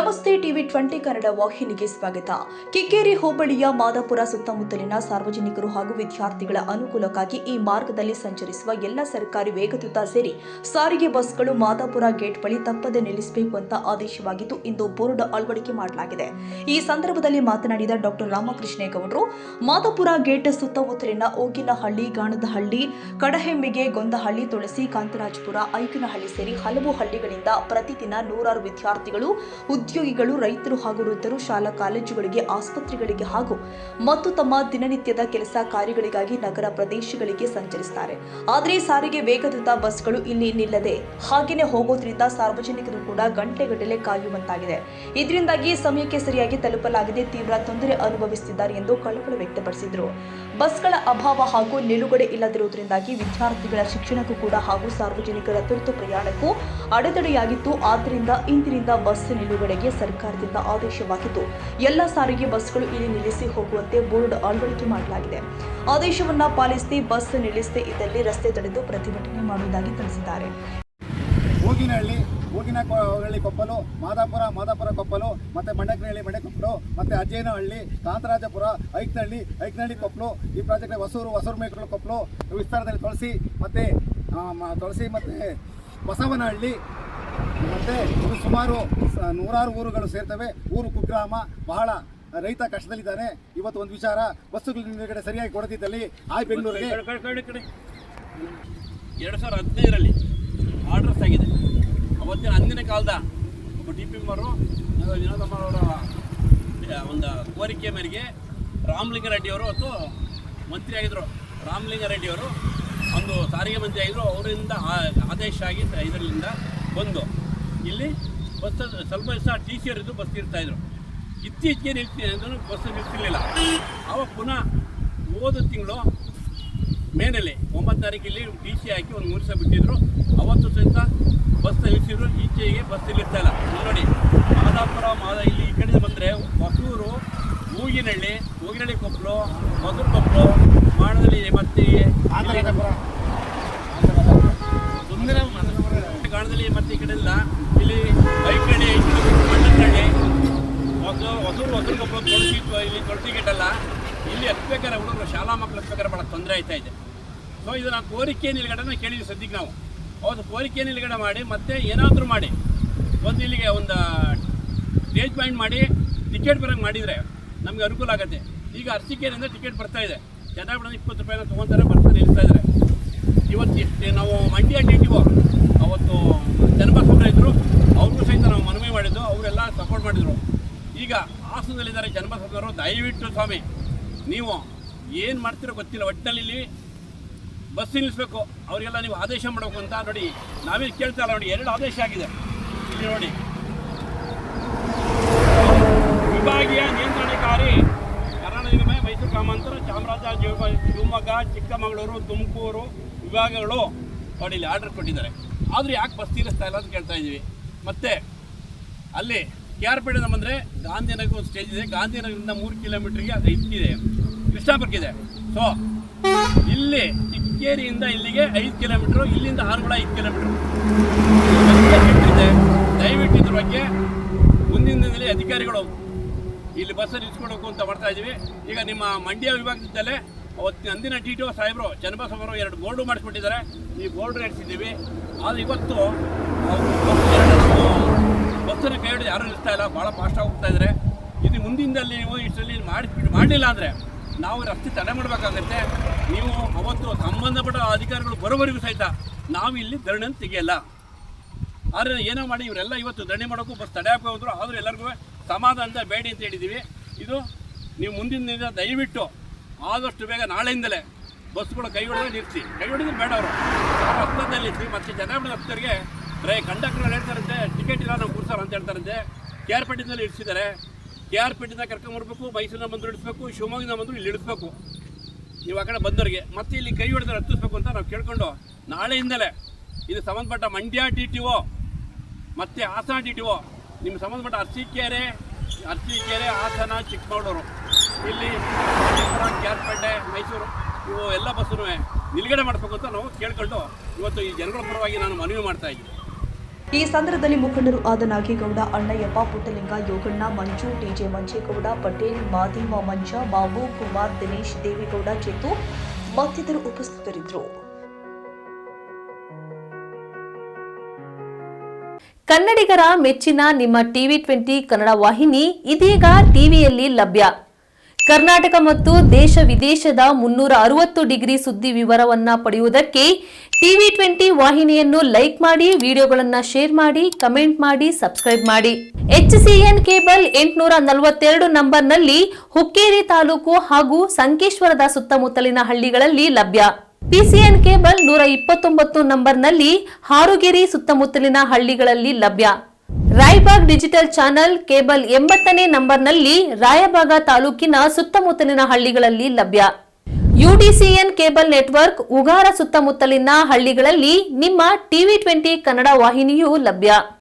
ನಮಸ್ತೆ ಟಿವಿ 20 ಕನ್ನಡ ವಾಹಿನಿಗೆ ಸ್ವಾಗತ. ಕಿಕ್ಕೇರಿ ಹೋಬಳಿಯ ಮಾದಾಪುರ ಸುತ್ತಮುತ್ತಲಿನ ಸಾರ್ವಜನಿಕರು ಹಾಗೂ ವಿದ್ಯಾರ್ಥಿಗಳ ಅನುಕೂಲಕ್ಕಾಗಿ ಈ ಮಾರ್ಗದಲ್ಲಿ ಸಂಚರಿಸುವ ಎಲ್ಲ ಸರ್ಕಾರಿ ವೇಗದೂತ ಸೇರಿ ಸಾರಿಗೆ ಬಸ್ಗಳು ಮಾದಾಪುರ ಗೇಟ್ ಬಳಿ ತಪ್ಪದೆ ನಿಲ್ಲಿಸಬೇಕು ಅಂತ ಆದೇಶವಾಗಿದ್ದು ಇಂದು ಬೋರ್ಡ್ ಅಳವಡಿಕೆ ಮಾಡಲಾಗಿದೆ. ಈ ಸಂದರ್ಭದಲ್ಲಿ ಮಾತನಾಡಿದ ಡಾಕ್ಟರ್ ರಾಮಕೃಷ್ಣೇಗೌಡರು, ಮಾದಾಪುರ ಗೇಟ್ ಸುತ್ತಮುತ್ತಲಿನ ಓಗಿನಹಳ್ಳಿ, ಗಾಣದಹಳ್ಳಿ, ಕಡಹೆಮ್ಮಿಗೆ, ಗೊಂದಹಳ್ಳಿ, ತುಳಸಿ, ಕಾಂತರಾಜಪುರ, ಐಕನಹಳ್ಳಿ ಸೇರಿ ಹಲವು ಹಳ್ಳಿಗಳಿಂದ ಪ್ರತಿದಿನ ನೂರಾರು ವಿದ್ಯಾರ್ಥಿಗಳು, ಉದ್ಯೋಗಿಗಳು, ರೈತರು ಹಾಗೂ ವೃದ್ಧರು ಶಾಲಾ ಕಾಲೇಜುಗಳಿಗೆ, ಆಸ್ಪತ್ರೆಗಳಿಗೆ ಮತ್ತು ತಮ್ಮ ದಿನನಿತ್ಯದ ಕೆಲಸ ಕಾರ್ಯಗಳಿಗಾಗಿ ನಗರ ಪ್ರದೇಶಗಳಿಗೆ ಸಂಚರಿಸುತ್ತಾರೆ. ಆದರೆ ಸಾರಿಗೆ ವೇಗದೂತ ಬಸ್ಗಳು ಇಲ್ಲಿ ನಿಲ್ಲದೆ ಹಾಗೇನೆ ಹೋಗೋದ್ರಿಂದ ಸಾರ್ವಜನಿಕರು ಕೂಡ ಗಂಟೆಗಟ್ಟಲೆ ಕಾಯುವಂತಾಗಿದೆ. ಇದರಿಂದಾಗಿ ಸಮಯಕ್ಕೆ ಸರಿಯಾಗಿ ತಲುಪಲಾಗದೆ ತೀವ್ರ ತೊಂದರೆ ಅನುಭವಿಸುತ್ತಿದ್ದಾರೆ ಎಂದು ಕಳವಳ ವ್ಯಕ್ತಪಡಿಸಿದರು. ಬಸ್ಗಳ ಅಭಾವ ಹಾಗೂ ನಿಲುಗಡೆ ಇಲ್ಲದಿರುವುದರಿಂದಾಗಿ ವಿದ್ಯಾರ್ಥಿಗಳ ಶಿಕ್ಷಣಕ್ಕೂ ಕೂಡ ಹಾಗೂ ಸಾರ್ವಜನಿಕರ ತುರ್ತು ಪ್ರಯಾಣಕ್ಕೂ ಅಡೆತಡೆಯಾಗಿತ್ತು. ಆದ್ದರಿಂದ ಇಂದಿನಿಂದ ಬಸ್ ನಿಲುಗಡೆಗೆ ಸರ್ಕಾರದಿಂದ ಆದೇಶವಾಗಿದ್ದು ಎಲ್ಲ ಸಾರಿಗೆ ಬಸ್ಗಳು ಇಲ್ಲಿ ನಿಲ್ಲಿಸಿ ಹೋಗುವಂತೆ ಬೋರ್ಡ್ ಅಳವಡಿಕೆ ಮಾಡಲಾಗಿದೆ. ಆದೇಶವನ್ನ ಪಾಲಿಸಿ ಬಸ್ ನಿಲ್ಲಿಸದೇ ಇದ್ದಲ್ಲಿ ರಸ್ತೆ ತಡೆದು ಪ್ರತಿಭಟನೆ ಮಾಡುವುದಾಗಿ ತಿಳಿಸಿದ್ದಾರೆ. ಓಗಿನಹಳ್ಳಿ ಕೊಪ್ಪಲು, ಮಾದಾಪುರ ಕೊಪ್ಪಲು, ಮತ್ತೆ ಮಂಡಕನಹಳ್ಳಿ ಕೊಪ್ಪಲು, ಮತ್ತೆ ಅಜ್ಜೇನಹಳ್ಳಿ, ಕಾಂತರಾಜಪುರ, ಐಕನಹಳ್ಳಿ ಕೊಪ್ಪಲು, ಈ ಪ್ರಾಜೆಕ್ಟ್ ಹೊಸೂರು ಮೇಕಲು ಕೊಪ್ಪಲು ವಿಸ್ತಾರದಲ್ಲಿ ತುಳಸಿ ಮತ್ತೆ ಬಸವನಹಳ್ಳಿ, ಮತ್ತೆ ಇದು ಸುಮಾರು ನೂರಾರು ಊರುಗಳು ಸೇರ್ತವೆ. ಊರು ಕುಗ್ರಾಮ, ಬಹಳ ರೈತ ಕಷ್ಟದಲ್ಲಿದ್ದಾನೆ. ಇವತ್ತು ಒಂದು ವಿಚಾರ, ಬಸ್ಸುಗಳ ನಿಲುಗಡೆ ಸರಿಯಾಗಿ ಕೊಡದಿದ್ದಲ್ಲಿ ಬೆಂಗಳೂರಿಗೆ 2015ರಲ್ಲಿ ಆರ್ಡರ್ಸ್ ಆಗಿದೆ. ಅವತ್ತಿನ ಅಂದಿನ ಕಾಲದ ಒಬ್ಬ DPM ವಿನೋದಮ್ಮರವರ ಒಂದು ಕೋರಿಕೆ ಮೇರೆಗೆ ರಾಮಲಿಂಗಾರೆಡ್ಡಿಯವರು ಮತ್ತು ಮಂತ್ರಿ ಆಗಿದ್ದರು. ರಾಮಲಿಂಗಾರೆಡ್ಡಿಯವರು ಒಂದು ಸಾರಿಗೆ ಮಂತ್ರಿ ಆಗಿದ್ದರು. ಅವರಿಂದ ಆದೇಶ ಆಗಿ ಇದರಿಂದ ಬಂದು ಇಲ್ಲಿ ಬಸ್ ಸ್ವಲ್ಪ ದಿವಸ TC ಅವರಿದ್ದು ಬಸ್ ಇರ್ತಾಯಿದ್ರು. ಇತ್ತೀಚೆಗೆ ನಿಲ್ತೀನಿ ಅಂದ್ರೂ ಬಸ್ ನಿಲ್ತಿರಲಿಲ್ಲ. ಆವಾಗ ಪುನಃ ಹೋದ ತಿಂಗಳು ಮೇನಲ್ಲಿ 9 ತಾರೀಕಿಲ್ಲಿ TC ಹಾಕಿ ಒಂದು 3 ದಿವಸ ಬಿಟ್ಟಿದ್ರು. ಅವತ್ತು ಸಹಿತ ಬಸ್ ನಿಲ್ಲಿಸಿದ್ರು. ಈಚೆಗೆ ಬಸ್ ನಿಲ್ಲಿಸ್ತಾ ಇಲ್ಲ. ನೋಡಿ, ಮಾದಾಪುರ ಇಲ್ಲಿ ಈ ಕಡೆ ಬಂದರೆ ಹೊಸೂರು, ಓಗಿನಹಳ್ಳಿ ಕೊಪ್ಪಲು, ಹೊಸೂರು ಕೊಪ್ಪಲು, ಮಾಡದಲ್ಲಿ, ಮತ್ತೆ ಗಾಣದಲ್ಲಿ, ಮತ್ತೆ ಈ ಕಡೆ ಎಲ್ಲ ಇಲ್ಲಿ ಐಕನಹಳ್ಳಿ, ಮಂಡಕನಹಳ್ಳಿ, ಹೊಸೂರು ಕೊಪ್ಪಲು, ತುಳಸಿ ಗೇಟಲ್ಲ ಇಲ್ಲಿ ಹತ್ಬೇಕಾರೆ ಹುಡುಗರು ಶಾಲಾ ಮಕ್ಕಳು ಹತ್ಬೇಕಾರೆ ಭಾಳ ತೊಂದರೆ ಆಯ್ತಾ ಇದೆ. ಸೊ ಇದನ್ನು ಕೋರಿಕೆ ನಿಲುಗಡೆನ ಕೇಳಿದ್ವಿ. ಸದ್ಯಕ್ಕೆ ನಾವು ಅವತ್ತು ಕೋರಿಕೆ ನಿಲುಗಡೆ ಮಾಡಿ ಮತ್ತೆ ಏನಾದರೂ ಮಾಡಿ ಇಲ್ಲಿಗೆ ಒಂದು ಸ್ಟೇಜ್ ಪಾಯಿಂಟ್ ಮಾಡಿ ಟಿಕೆಟ್ ಬರೋಂಗೆ ಮಾಡಿದರೆ ನಮಗೆ ಅನುಕೂಲ ಆಗುತ್ತೆ. ಈಗ ಅರಸೀಕೆರೆಯಿಂದ ಟಿಕೆಟ್ ಬರ್ತಾಯಿದೆ. ಚೆನ್ನಾಗಿ 20 ರೂಪಾಯಿನ ತೊಗೊತಾರೆ, ಬರ್ತಾರೆ, ನಿಲ್ಲಿಸ್ತಾ ಇದ್ದಾರೆ. ಇವತ್ತು ನಾವು ಮಂಡ್ಯ DTO ಅವತ್ತು ಚನ್ನಬಸವಣ್ಣ ಇದ್ದರು, ಅವ್ರಿಗೂ ಸಹಿತ ನಾವು ಮನವಿ ಮಾಡಿದ್ದು, ಅವರೆಲ್ಲ ಸಪೋರ್ಟ್ ಮಾಡಿದರು. ಈಗ ಹಾಸನದಲ್ಲಿದ್ದಾರೆ ಚನ್ನಬಸವಣ್ಣವರು. ದಯವಿಟ್ಟು ಸ್ವಾಮಿ, ನೀವು ಏನು ಮಾಡ್ತಿರೋ ಗೊತ್ತಿಲ್ಲ, ಒಟ್ಟಿನಲ್ಲಿ ಇಲ್ಲಿ ಬಸ್ ನಿಲ್ಲಿಸಬೇಕು, ಅವರಿಗೆಲ್ಲ ನೀವು ಆದೇಶ ಮಾಡಬೇಕು ಅಂತ. ನೋಡಿ, ನಾವೇನು ಕೇಳ್ತಾ ಇಲ್ಲ. ನೋಡಿ, 2 ಆದೇಶ ಆಗಿದೆ ಇಲ್ಲಿ. ನೋಡಿ, ವಿಭಾಗೀಯ ನಿಯಂತ್ರಣಕಾರಿ ಕರ್ನಾಟಕ ನಿಗಮ, ಮೈಸೂರು ಗ್ರಾಮಾಂತರ, ಚಾಮರಾಜನಗರ, ಶಿವಮೊಗ್ಗ, ಚಿಕ್ಕಮಗಳೂರು, ತುಮಕೂರು ವಿಭಾಗಗಳು ನೋಡಿ ಇಲ್ಲಿ ಆರ್ಡರ್ ಕೊಟ್ಟಿದ್ದಾರೆ. ಆದರೂ ಯಾಕೆ ಬಸ್ ನಿಲ್ಲಿಸ್ತಾ ಇಲ್ಲ ಅಂತ ಕೇಳ್ತಾ ಇದ್ದೀವಿ. ಮತ್ತು ಅಲ್ಲಿ KRP ಬಂದರೆ ಗಾಂಧಿನಗರ ಒಂದು ಸ್ಟೇಜ್ ಇದೆ. ಗಾಂಧಿನಗರದಿಂದ 3 ಕಿಲೋಮೀಟ್ರಿಗೆ ಅದು ಇದೆ, ಕೃಷ್ಣಾಪುರಕ್ಕಿದೆ. ಸೊ ಇಲ್ಲಿ ಕಿಕ್ಕೇರಿಯಿಂದ ಇಲ್ಲಿಗೆ 5 ಕಿಲೋಮೀಟ್ರು, ಇಲ್ಲಿಂದ ಆರುಗಳ 5 ಕಿಲೋಮೀಟ್ರು ಇದೆ. ದಯವಿಟ್ಟು ಇದ್ರ ಬಗ್ಗೆ ಮುಂದಿನ ದಿನದಲ್ಲಿ ಅಧಿಕಾರಿಗಳು ಇಲ್ಲಿ ಬಸ್ ನಿಲ್ಲಿಸ್ಕೊಡಬೇಕು ಅಂತ ಮಾಡ್ತಾ ಇದ್ದೀವಿ. ಈಗ ನಿಮ್ಮ ಮಂಡ್ಯ ವಿಭಾಗದಲ್ಲೇ ಅವತ್ತು ಅಂದಿನ DTO ಸಾಹೇಬರು ಚನ್ನಬಸವವರು 2 ಬೋರ್ಡು ಮಾಡಿಸ್ಬಿಟ್ಟಿದ್ದಾರೆ. ಈ ಬೋರ್ಡ್ ನಡೆಸಿದ್ದೀವಿ. ಆದರೆ ಇವತ್ತು ಬಸ್ಸನ್ನು ಕೈ ಹಿಡಿದು ಯಾರೂ ನಿಲ್ಲಿಸ್ತಾ ಇಲ್ಲ, ಭಾಳ ಫಾಸ್ಟಾಗಿ ಹೋಗ್ತಾ ಇದ್ದಾರೆ. ಇದು ಮುಂದಿನದಲ್ಲಿ ನೀವು ಇಷ್ಟರಲ್ಲಿ ಮಾಡಲಿಲ್ಲ ಅಂದರೆ ನಾವು ರಸ್ತೆ ತಡೆ ಮಾಡಬೇಕಾಗತ್ತೆ. ನೀವು ಅವತ್ತು ಸಂಬಂಧಪಟ್ಟ ಅಧಿಕಾರಿಗಳು ಬರೋವರೆಗೂ ಸಹಿತ ನಾವು ಇಲ್ಲಿ ಧರಣಿಯನ್ನು ತೆಗೆಯಲ್ಲ. ಆದರೆ ಏನೋ ಮಾಡಿ ಇವರೆಲ್ಲ ಇವತ್ತು ಧರಣಿ ಮಾಡೋಕ್ಕೂ ಬಸ್ ತಡೆ ಹಾಕಿ ಹೋದ್ರು. ಆದರೂ ಎಲ್ಲರಿಗೂ ಸಮಾಧಾನದ ಬೇಡಿ ಅಂತ ಹೇಳಿದ್ದೀವಿ. ಇದು ನೀವು ಮುಂದಿನ ದಿನ ದಯವಿಟ್ಟು ಆದಷ್ಟು ಬೇಗ ನಾಳೆಯಿಂದಲೇ ಬಸ್ಗಳು ಕೈ ಹಿಡಿದ್ರೆ ನಿಲ್ಲಿಸಿ. ಕೈ ಹಿಡಿದ್ರೆ ಬೇಡ, ಅವರು ರಸ್ತೆಯಲ್ಲಿ ನಿಲ್ಲಿಸಿ. ಮತ್ತು ಜನಪದ ರಸ್ತೆಗೆ ಕಂಡಕ್ಟರ್ ಹೇಳ್ತಾರಂತೆ ಟಿಕೆಟ್ ಇಲ್ಲ ನಾವು ಕೂರ್ಸೋರು ಅಂತ ಹೇಳ್ತಾರಂತೆ. KRPದಿಂದ ಇಳಿಸಿದ್ದಾರೆ. KRPದಿಂದ ಕರ್ಕೊಂಬರ್ಬೇಕು, ಮೈಸೂರಿನ ಬಂದರು ಇಳಿಸ್ಬೇಕು, ಶಿವಮೊಗ್ಗದಿಂದ ಬಂದರು ಇಲ್ಲಿ ಇಳಿಸ್ಬೇಕು. ನೀವು ಆ ಕಡೆ ಬಂದವರಿಗೆ ಮತ್ತೆ ಇಲ್ಲಿ ಕೈ ಹಿಡಿದ್ರೆ ಹತ್ತಿಸ್ಬೇಕು ಅಂತ ನಾವು ಕೇಳ್ಕೊಂಡು ನಾಳೆಯಿಂದಲೇ ಇದು ಸಂಬಂಧಪಟ್ಟ ಮಂಡ್ಯ DTO ಮತ್ತು ಹಾಸನ DTO, ನಿಮ್ಮ ಸಂಬಂಧಪಟ್ಟ ಅರಸೀಕೆರೆ, ಹಾಸನ, ಚಿಕ್ಕಮಗಳೂರು, ಇಲ್ಲಿ KRP, ಮೈಸೂರು, ಇವು ಎಲ್ಲ ಬಸ್ಸನ್ನು ನಿಲುಗಡೆ ಮಾಡಬೇಕು ಅಂತ ನಾವು ಕೇಳ್ಕೊಂಡು ಇವತ್ತು ಈ ಜನಗಳ ಪರವಾಗಿ ನಾನು ಮನವಿ ಮಾಡ್ತಾ ಇದ್ದೀನಿ. ಈ ಸಂದರ್ಭದಲ್ಲಿ ಮುಖಂಡರು ಆದ ನಾಗೇಗೌಡ, ಅಣ್ಣಯ್ಯಪ್ಪ, ಪುಟ್ಟಲಿಂಗ, ಯೋಗಣ್ಣ, ಮಂಜು, ಡಿಜೆ ಮಂಜೇಗೌಡ, ಪಟೇಲ್, ಮಾದೇವ, ಮಂಜ, ಬಾಬು, ಕುಮಾರ್, ದಿನೇಶ್, ದೇವೇಗೌಡ, ಚೇತು ಮತ್ತಿತರರು ಉಪಸ್ಥಿತರಿದ್ದರು. ಕನ್ನಡಿಗರ ಮೆಚ್ಚಿನ ನಿಮ್ಮ ಟಿವಿ 20 ಕನ್ನಡ ವಾಹಿನಿ ಇದೀಗ ಟಿವಿಯಲ್ಲಿ ಲಭ್ಯ. ಕರ್ನಾಟಕ ಮತ್ತು ದೇಶ ವಿದೇಶದ 360 ಡಿಗ್ರಿ ಸುದ್ದಿ ವಿವರವನ್ನ ಪಡೆಯುವುದಕ್ಕೆ ಟಿವಿ 20 ವಾಹಿನಿಯನ್ನು ಲೈಕ್ ಮಾಡಿ, ವಿಡಿಯೋಗಳನ್ನು ಶೇರ್ ಮಾಡಿ, ಕಮೆಂಟ್ ಮಾಡಿ, ಸಬ್ಸ್ಕ್ರೈಬ್ ಮಾಡಿ. HCN ಕೇಬಲ್ 842 ನಂಬರ್ನಲ್ಲಿ ಹುಕ್ಕೇರಿ ತಾಲೂಕು ಹಾಗೂ ಸಂಕೇಶ್ವರದ ಸುತ್ತಮುತ್ತಲಿನ ಹಳ್ಳಿಗಳಲ್ಲಿ ಲಭ್ಯ. PCN ಕೇಬಲ್ 129 ನಂಬರ್ನಲ್ಲಿ ಹಾರುಗೆರೆ ಸುತ್ತಮುತ್ತಲಿನ ಹಳ್ಳಿಗಳಲ್ಲಿ ಲಭ್ಯ. ರಾಯಬಾಗ್ ಡಿಜಿಟಲ್ ಚಾನೆಲ್ ಕೇಬಲ್ 80ನೇ ನಂಬರ್ನಲ್ಲಿ ರಾಯಬಾಗ ತಾಲೂಕಿನ ಸುತ್ತಮುತ್ತಲಿನ ಹಳ್ಳಿಗಳಲ್ಲಿ ಲಭ್ಯ. UDCN ಕೇಬಲ್ ನೆಟ್ವರ್ಕ್ ಉಗಾರ ಸುತ್ತಮುತ್ತಲಿನ ಹಳ್ಳಿಗಳಲ್ಲಿ ನಿಮ್ಮ ಟಿವಿ 20 ಕನ್ನಡ ವಾಹಿನಿಯೂ ಲಭ್ಯ.